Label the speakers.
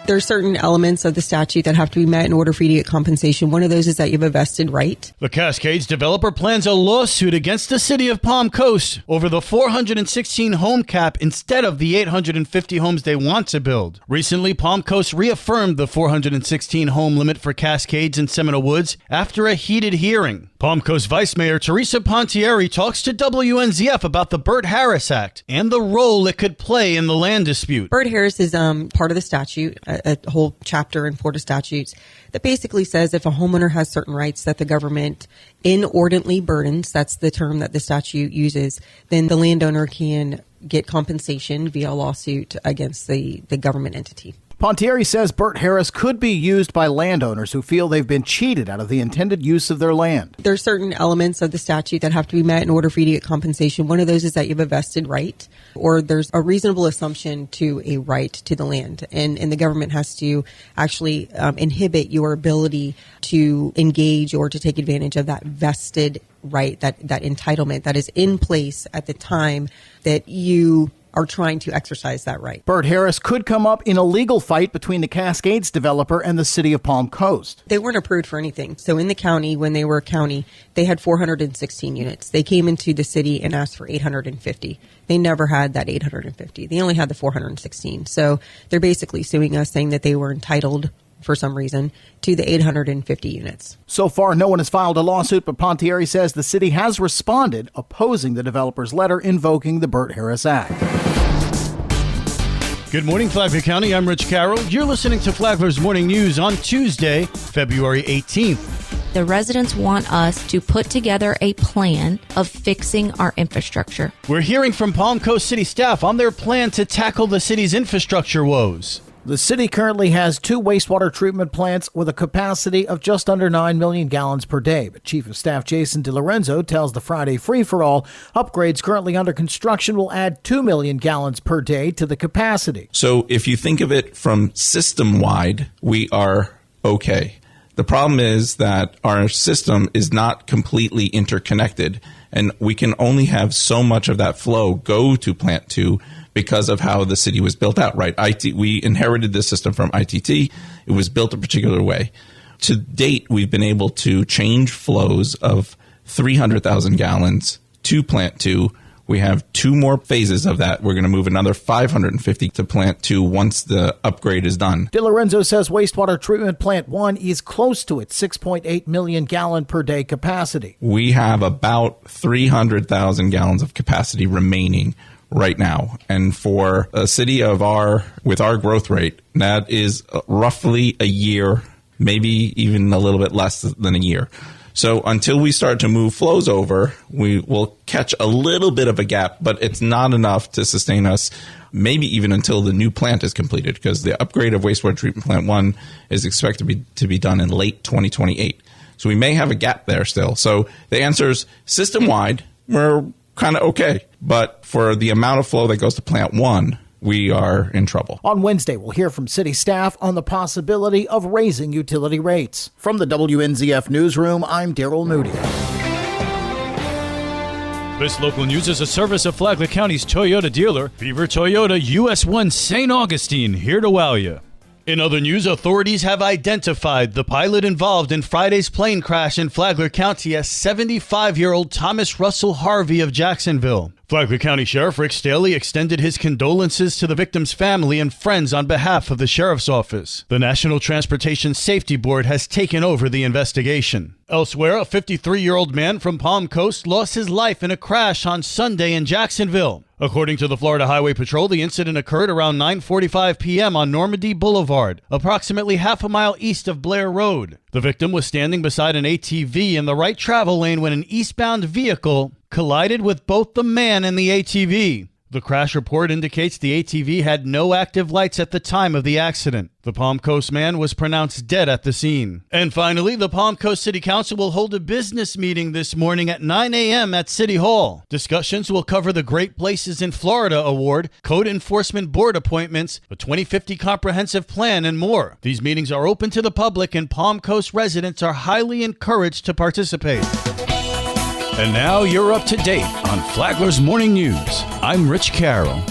Speaker 1: There are certain elements of the statute that have to be met in order for you to get compensation. One of those is that you have a vested right.
Speaker 2: The Cascades developer plans a lawsuit against the city of Palm Coast over the 416 home cap instead of the 850 homes they want to build. Recently, Palm Coast reaffirmed the 416 home limit for Cascades and Seminole Woods after a heated hearing. Palm Coast Vice Mayor Teresa Pontieri talks to WNZF about the Burt Harris Act and the role it could play in the land dispute.
Speaker 1: Burt Harris is part of the statute, a whole chapter in Florida statutes that basically says if a homeowner has certain rights that the government inordinately burdens, that's the term that the statute uses, then the landowner can get compensation via a lawsuit against the government entity.
Speaker 3: Pontieri says Burt Harris could be used by landowners who feel they've been cheated out of the intended use of their land.
Speaker 1: There are certain elements of the statute that have to be met in order for you to get compensation. One of those is that you have a vested right, or there's a reasonable assumption to a right to the land. And the government has to actually inhibit your ability to engage or to take advantage of that vested right, that entitlement that is in place at the time that you are trying to exercise that right.
Speaker 3: Burt Harris could come up in a legal fight between the Cascades developer and the city of Palm Coast.
Speaker 1: They weren't approved for anything. So in the county, when they were a county, they had 416 units. They came into the city and asked for 850. They never had that 850. They only had the 416. So they're basically suing us, saying that they were entitled for some reason to the 850 units.
Speaker 3: So far, no one has filed a lawsuit, but Pontieri says the city has responded, opposing the developer's letter invoking the Burt Harris Act.
Speaker 2: Good morning, Flagler County. I'm Rich Carroll. You're listening to Flagler's Morning News on Tuesday, February 18th.
Speaker 4: The residents want us to put together a plan of fixing our infrastructure.
Speaker 2: We're hearing from Palm Coast City staff on their plan to tackle the city's infrastructure woes.
Speaker 3: The city currently has 2 wastewater treatment plants with a capacity of just under 9 million gallons per day. But Chief of Staff Jason DiLorenzo tells the Friday Free-for-All upgrades currently under construction will add 2 million gallons per day to the capacity.
Speaker 5: So if you think of it from system-wide, we are okay. The problem is that our system is not completely interconnected, and we can only have so much of that flow go to Plant 2 because of how the city was built out, right? We inherited this system from ITT. It was built a particular way. To date, we've been able to change flows of 300,000 gallons to Plant 2. We have 2 more phases of that. We're going to move another 550 to Plant 2 once the upgrade is done.
Speaker 3: DiLorenzo says wastewater treatment plant 1 is close to its 6.8 million gallon per day capacity.
Speaker 5: We have about 300,000 gallons of capacity remaining right now. And for a city with our growth rate, that is roughly a year, maybe even a little bit less than a year. So until we start to move flows over, we will catch a little bit of a gap, but it's not enough to sustain us, maybe even until the new plant is completed, because the upgrade of wastewater treatment plant 1 is expected to be done in late 2028. So we may have a gap there still. So the answer is system-wide, we're kind of okay. But for the amount of flow that goes to Plant 1, we are in trouble.
Speaker 3: On Wednesday, we'll hear from city staff on the possibility of raising utility rates. From the WNZF Newsroom, I'm Daryl Moody.
Speaker 2: This local news is a service of Flagler County's Toyota dealer, Beaver Toyota US 1 St. Augustine, here to wow you. In other news, authorities have identified the pilot involved in Friday's plane crash in Flagler County as 75-year-old Thomas Russell Harvey of Jacksonville. Flagler County Sheriff Rick Staley extended his condolences to the victim's family and friends on behalf of the Sheriff's Office. The National Transportation Safety Board has taken over the investigation. Elsewhere, a 53-year-old man from Palm Coast lost his life in a crash on Sunday in Jacksonville. According to the Florida Highway Patrol, the incident occurred around 9:45 p.m. on Normandy Boulevard, approximately half a mile east of Blair Road. The victim was standing beside an ATV in the right travel lane when an eastbound vehicle collided with both the man and the ATV. The crash report indicates the ATV had no active lights at the time of the accident. The Palm Coast man was pronounced dead at the scene. And finally, the Palm Coast City Council will hold a business meeting this morning at 9 a.m. at City Hall. Discussions will cover the Great Places in Florida Award, Code Enforcement Board appointments, the 2050 Comprehensive Plan, and more. These meetings are open to the public, and Palm Coast residents are highly encouraged to participate. And now you're up to date on Flagler's Morning News. I'm Rich Carroll.